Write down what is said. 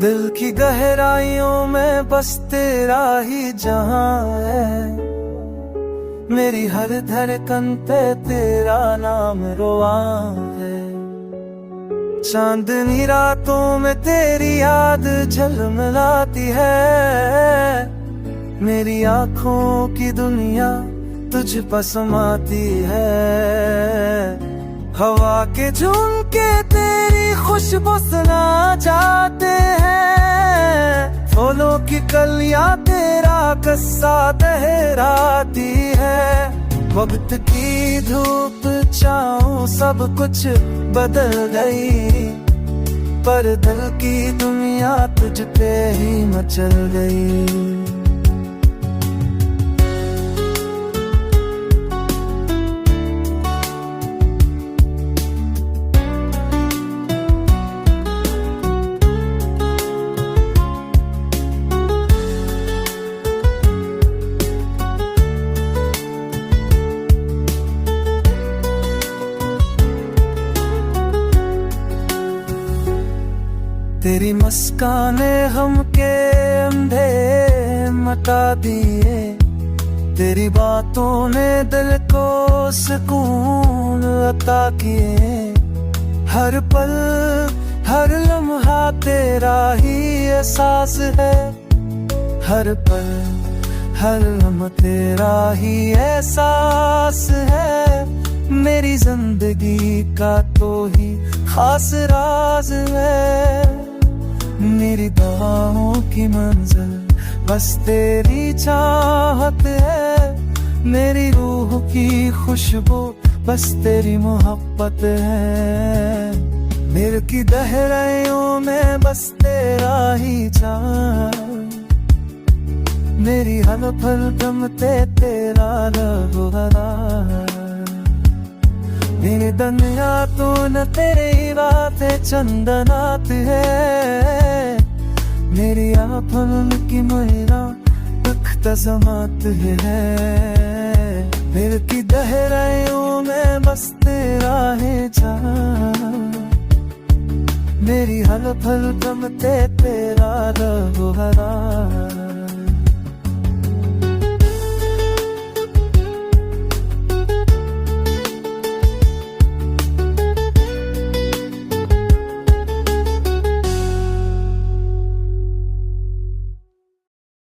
दिल की गहराइयों में बस तेरा ही जहां है। मेरी हर धड़कन पे तेरा नाम रोआ है। चांदनी रातों में तेरी याद झलमलाती है। मेरी आंखों की दुनिया तुझ पर समाती है। हवा के झोंके तेरी खुशबू सुना जाते हैं। फूलों की कलियां तेरा किस्सा दोहराती है। वक्त की धूप छाँव सब कुछ बदल गई, पर दिल की दुनिया तुझ पे ही मचल गई। तेरी मुस्काने हमके अंधे मटा दिए। तेरी बातों ने दिल को सुकून अता किए। हर पल हर लम्हा तेरा ही एहसास है। हर पल हर लम्हा तेरा ही एहसास है। मेरी जिंदगी का तो ही खास राज है। मेरी दुआओं की मंजिल बस तेरी चाहत है। मेरी रूह की खुशबू बस तेरी मोहब्बत है। दिल की गहराइयों में बस तेरा ही जान। मेरी हर पल दम ते तेरा रघुवरा। मेरी दुनिया तो न तेरी बातें चंदनात है। मेरी आँखों की मेरा दुख तज़मात है। दिल की गहराइयों में बस तेरा है जान। मेरी हर पल दम ते तेरा रघुवरा।